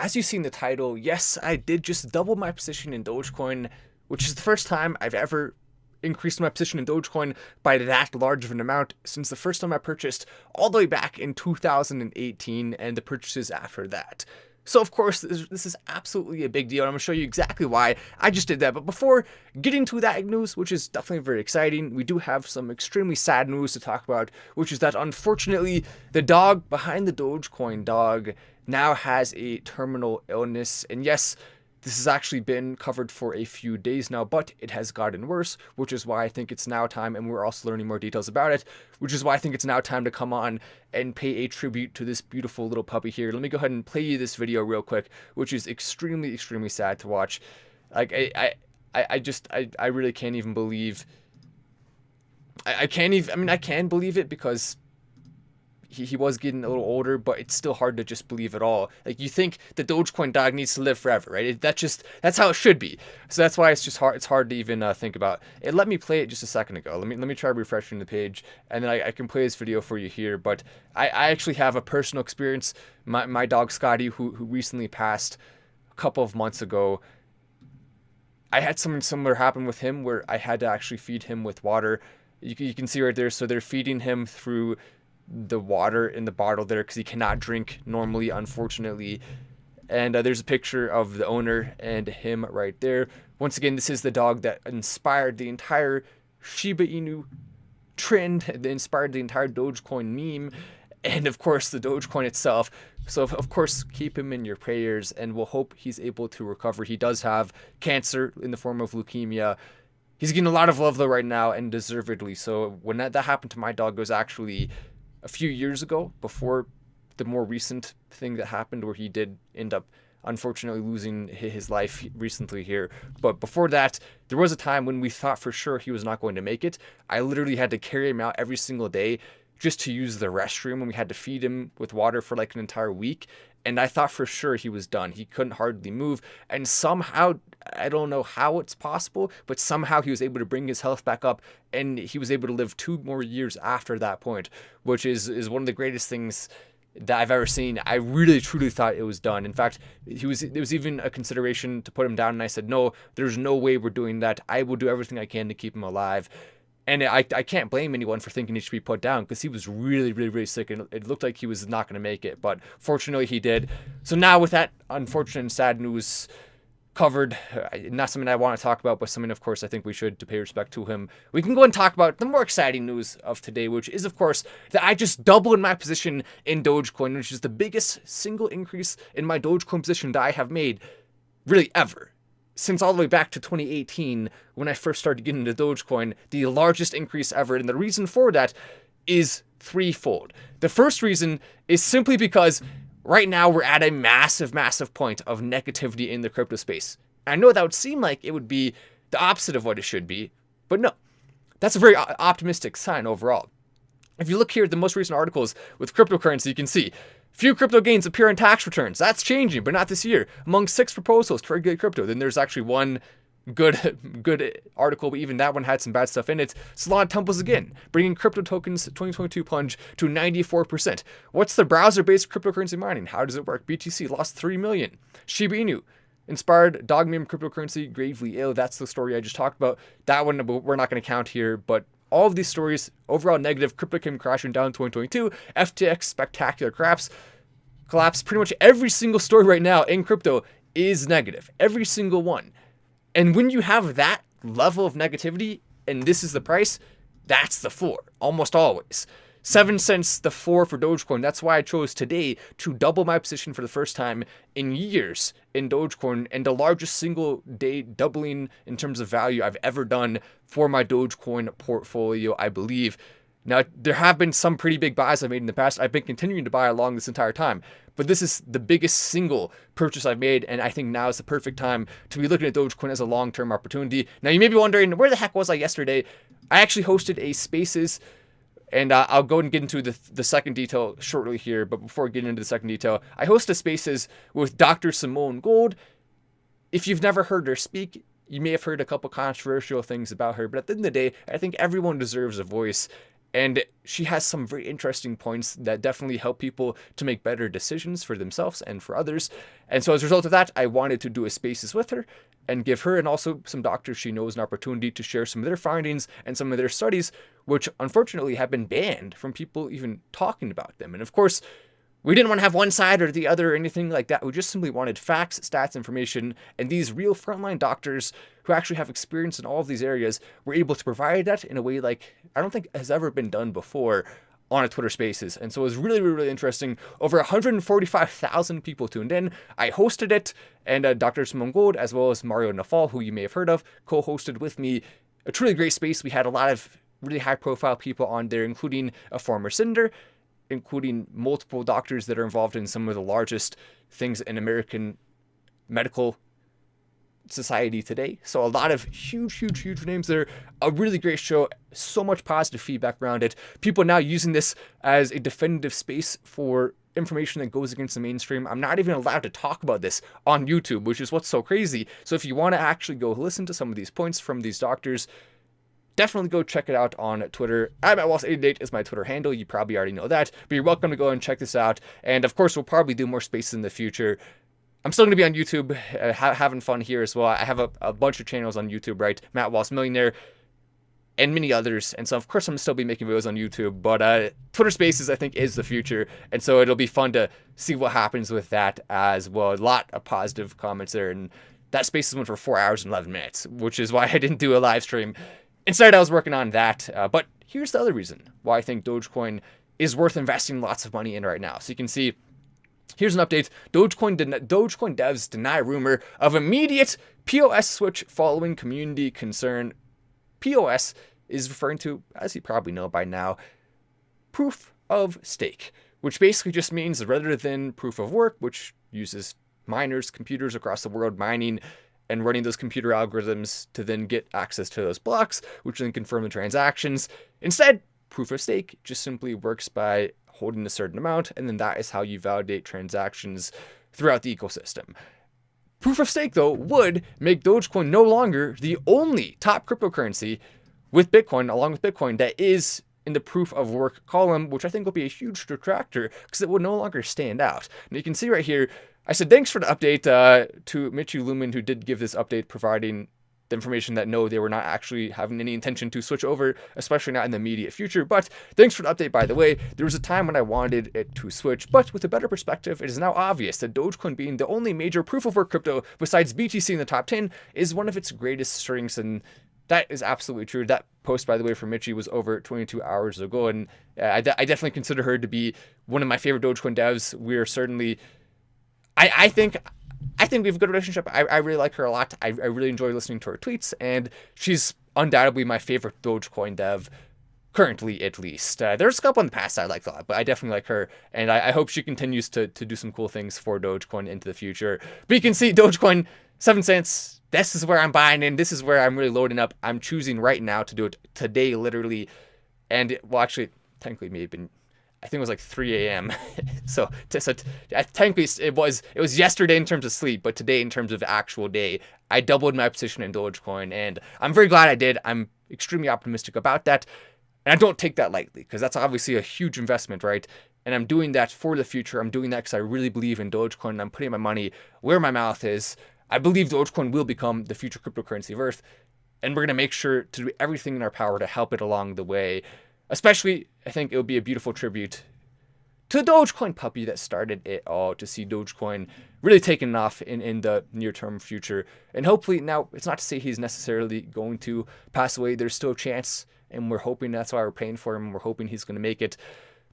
as you see in the title, yes, I did just double my position in Dogecoin, which is the first time I've ever increased my position in Dogecoin by that large of an amount since the first time I purchased all the way back in 2018 and the purchases after that. So of course, this is absolutely a big deal, and I'm going to show you exactly why I just did that. But before getting to that news, which is definitely very exciting, we do have some extremely sad news to talk about, which is that unfortunately, the dog behind the Dogecoin dog now has a terminal illness. And yes, this has actually been covered for a few days now, but it has gotten worse, which is why I think it's now time, and we're also learning more details about it, which is why I think it's now time to come on and pay a tribute to this beautiful little puppy here. Let me go ahead and play you this video real quick, which is extremely, extremely sad to watch. Like, I really can't even believe, I mean, I can believe it because he was getting a little older, but it's still hard to just believe it all. Like, you think the Dogecoin dog needs to live forever, right? That's how it should be. So that's why it's hard to even think about. It let me play it just a second ago. Let me try refreshing the page, and then I can play this video for you here. But I actually have a personal experience. My dog Scotty, who recently passed a couple of months ago, I had something similar happen with him where I had to actually feed him with water. You can see right there. So they're feeding him through the water in the bottle there because he cannot drink normally, unfortunately. And there's a picture of the owner and him right there. Once again, this is the dog that inspired the entire Shiba Inu trend, that inspired the entire Dogecoin meme, and of course the Dogecoin itself. So of course, keep him in your prayers, and we'll hope he's able to recover. He does have cancer in the form of leukemia. He's getting a lot of love though right now, and deservedly so. When that happened to my dog, it was actually a few years ago, before the more recent thing that happened where he did end up unfortunately losing his life recently here. But before that, there was a time when we thought for sure he was not going to make it. I literally had to carry him out every single day just to use the restroom, and we had to feed him with water for like an entire week. And I thought for sure he was done. He couldn't hardly move. And somehow, I don't know how it's possible, but somehow he was able to bring his health back up, and he was able to live 2 more years after that point, which is one of the greatest things that I've ever seen. I really, truly thought it was done. In fact, there was even a consideration to put him down, and I said, no, there's no way we're doing that. I will do everything I can to keep him alive. And I can't blame anyone for thinking he should be put down, because he was really, really, really sick, and it looked like he was not going to make it. But fortunately, he did. So now with that unfortunate and sad news covered, not something I want to talk about, but something, of course, I think we should to pay respect to him. We can go and talk about the more exciting news of today, which is, of course, that I just doubled my position in Dogecoin, which is the biggest single increase in my Dogecoin position that I have made, really, ever. Since all the way back to 2018, when I first started getting into Dogecoin, the largest increase ever. And the reason for that is threefold. The first reason is simply because right now we're at a massive, massive point of negativity in the crypto space. I know that would seem like it would be the opposite of what it should be, but no, that's a very optimistic sign overall. If you look here at the most recent articles with cryptocurrency, you can see few crypto gains appear on tax returns. That's changing, but not this year. Among 6 proposals to regulate crypto, then there's actually one good article, but even that one had some bad stuff in it. Solana tumbles again, bringing crypto tokens 2022 plunge to 94%. What's the browser-based cryptocurrency mining? How does it work? BTC lost 3 million. Shiba Inu inspired dog meme cryptocurrency gravely ill. That's the story I just talked about. That one we're not going to count here, but all of these stories, overall negative. Crypto came crashing down in 2022. FTX spectacular collapse. Pretty much every single story right now in crypto is negative. Every single one. And when you have that level of negativity, and this is the price, that's the floor, almost always. 7 cents the floor for Dogecoin. That's why I chose today to double my position for the first time in years in Dogecoin, and the largest single day doubling in terms of value I've ever done for my Dogecoin portfolio, I believe. Now, there have been some pretty big buys I've made in the past. I've been continuing to buy along this entire time, but this is the biggest single purchase I've made, and I think now is the perfect time to be looking at Dogecoin as a long-term opportunity. Now, you may be wondering, where the heck was I yesterday? I actually hosted a Spaces, and I'll go and get into the second detail shortly here, but before getting into the second detail, I hosted Spaces with Dr. Simone Gold. If you've never heard her speak, you may have heard a couple controversial things about her, but at the end of the day, I think everyone deserves a voice. And she has some very interesting points that definitely help people to make better decisions for themselves and for others. And so as a result of that, I wanted to do a Spaces with her and give her and also some doctors she knows an opportunity to share some of their findings and some of their studies, which unfortunately have been banned from people even talking about them. And of course, we didn't want to have one side or the other or anything like that. We just simply wanted facts, stats, information, and these real frontline doctors who actually have experience in all of these areas were able to provide that in a way like I don't think has ever been done before on a Twitter Spaces. And so it was really, really, really interesting. Over 145,000 people tuned in. I hosted it, and Dr. Simone Gold, as well as Mario Nafal, who you may have heard of, co-hosted with me. A truly great space. We had a lot of really high-profile people on there, including a former senator, including multiple doctors that are involved in some of the largest things in American medical society today. So a lot of huge names there. A really great show. So much positive feedback around it. People now using this as a definitive space for information that goes against the mainstream. I'm not even allowed to talk about this on YouTube, which is what's so crazy. So if you want to actually go listen to some of these points from these doctors, definitely go check it out on Twitter. @Wallace88 is my Twitter handle. You probably already know that, but you're welcome to go and check this out. And of course, we'll probably do more spaces in the future. I'm still going to be on YouTube, having fun here as well. I have a bunch of channels on YouTube, right? Matt Wallace Millionaire and many others. And so, of course, I'm still be making videos on YouTube. But Twitter Spaces, I think, is the future. And so it'll be fun to see what happens with that as well. A lot of positive comments there. And that Spaces went for 4 hours and 11 minutes, which is why I didn't do a live stream. Instead, I was working on that. But here's the other reason why I think Dogecoin is worth investing lots of money in right now. So you can see, here's an update. Dogecoin devs deny rumor of immediate POS switch following community concern. POS is referring to, as you probably know by now, proof of stake, which basically just means rather than proof of work, which uses miners, computers across the world mining and running those computer algorithms to then get access to those blocks, which then confirm the transactions. Instead, proof of stake just simply works by holding a certain amount, and then that is how you validate transactions throughout the ecosystem. Proof of stake, though, would make Dogecoin no longer the only top cryptocurrency with Bitcoin, along with Bitcoin, that is in the proof of work column, which I think will be a huge detractor because it will no longer stand out. And you can see right here, I said thanks for the update to Mitchy Lumen, who did give this update, providing the information that no, they were not actually having any intention to switch over, especially not in the immediate future. But thanks for the update, by the way. There was a time when I wanted it to switch, but with a better perspective, it is now obvious that Dogecoin, being the only major proof of work crypto besides BTC in the top 10, is one of its greatest strengths, and that is absolutely true. That post, by the way, from Mitchy was over 22 hours ago, and I definitely consider her to be one of my favorite Dogecoin devs. We are certainly, I think we have a good relationship. I really like her a lot. I really enjoy listening to her tweets, and she's undoubtedly my favorite Dogecoin dev, currently at least. There's a couple in the past I like a lot, but I definitely like her, and I hope she continues to do some cool things for Dogecoin into the future. But you can see Dogecoin, 7 cents. This is where I'm buying in. This is where I'm really loading up. I'm choosing right now to do it today, literally. And, well, actually, technically, maybe I think it was like 3 a.m. so technically it was yesterday in terms of sleep, but today in terms of actual day, I doubled my position in Dogecoin, and I'm very glad I did. I'm extremely optimistic about that, and I don't take that lightly because that's obviously a huge investment, right? And I'm doing that for the future. I'm doing that because I really believe in Dogecoin, and I'm putting my money where my mouth is. I believe Dogecoin will become the future cryptocurrency of Earth, and we're going to make sure to do everything in our power to help it along the way. Especially, I think it would be a beautiful tribute to the Dogecoin puppy that started it all, to see Dogecoin really taking off in the near-term future. And hopefully, now, it's not to say he's necessarily going to pass away. There's still a chance, and we're hoping that's why we're praying for him. We're hoping he's going to make it.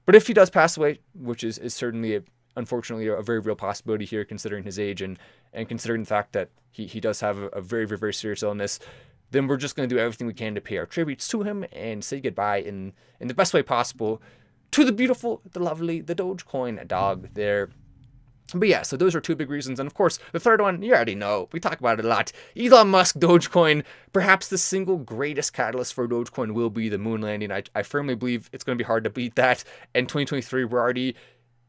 But if he does pass away, which is certainly, unfortunately, a very real possibility here, considering his age and considering the fact that he does have a very, very, very serious illness, then we're just going to do everything we can to pay our tributes to him and say goodbye in the best way possible to the beautiful, the lovely, the Dogecoin dog there. But yeah, so those are two big reasons. And of course, the third one, you already know. We talk about it a lot. Elon Musk, Dogecoin. Perhaps the single greatest catalyst for Dogecoin will be the moon landing. I firmly believe it's going to be hard to beat that. In 2023, we're already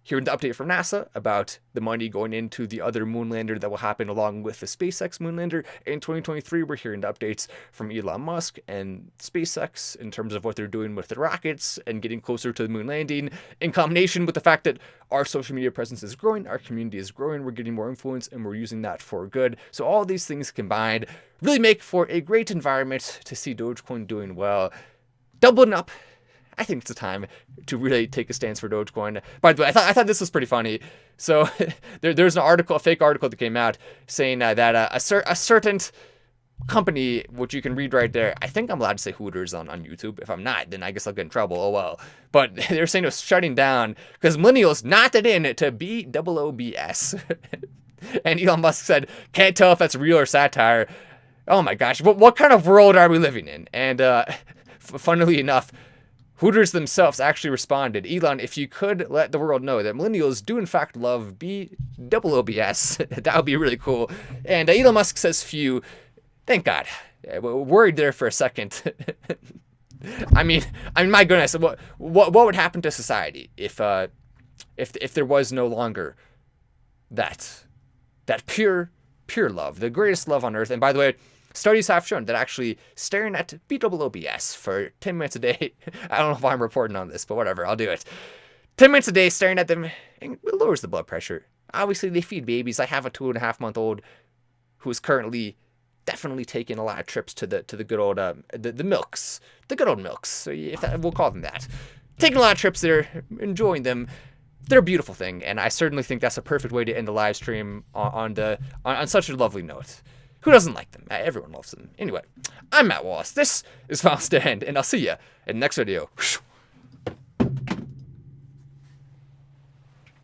Hearing the update from NASA about the money going into the other moon lander that will happen along with the SpaceX moon lander in 2023. We're hearing the updates from Elon Musk and SpaceX in terms of what they're doing with the rockets and getting closer to the moon landing, in combination with the fact that our social media presence is growing, our community is growing, we're getting more influence, and we're using that for good. So all these things combined really make for a great environment to see Dogecoin doing well. Doubling up. I think it's a time to really take a stance for Dogecoin. By the way, I thought this was pretty funny. So there's an article, a fake article that came out saying that a certain company, which you can read right there. I think I'm allowed to say Hooters on YouTube. If I'm not, then I guess I'll get in trouble. Oh well. But they're saying it was shutting down because millennials knocked it in to BOOBS. And Elon Musk said, can't tell if that's real or satire. Oh my gosh, what kind of world are we living in? And funnily enough, Hooters themselves actually responded, Elon, if you could let the world know that millennials do in fact love BOOBS, that would be really cool. And Elon Musk says few. Thank God. Worried there for a second. I mean, my goodness, what would happen to society if there was no longer that pure love, the greatest love on earth? And by the way, studies have shown that actually staring at BOOBS for 10 minutes a day, I don't know if I'm reporting on this, but whatever, I'll do it. 10 minutes a day staring at them, it lowers the blood pressure. Obviously, they feed babies. I have a 2.5-month-old who is currently definitely taking a lot of trips to the good old, the milks, the good old milks. So we'll call them that. Taking a lot of trips there, enjoying them. They're a beautiful thing, and I certainly think that's a perfect way to end the live stream on such a lovely note. Who doesn't like them? Everyone loves them. Anyway, I'm Matt Wallace. This is Final Stand, and I'll see you in the next video.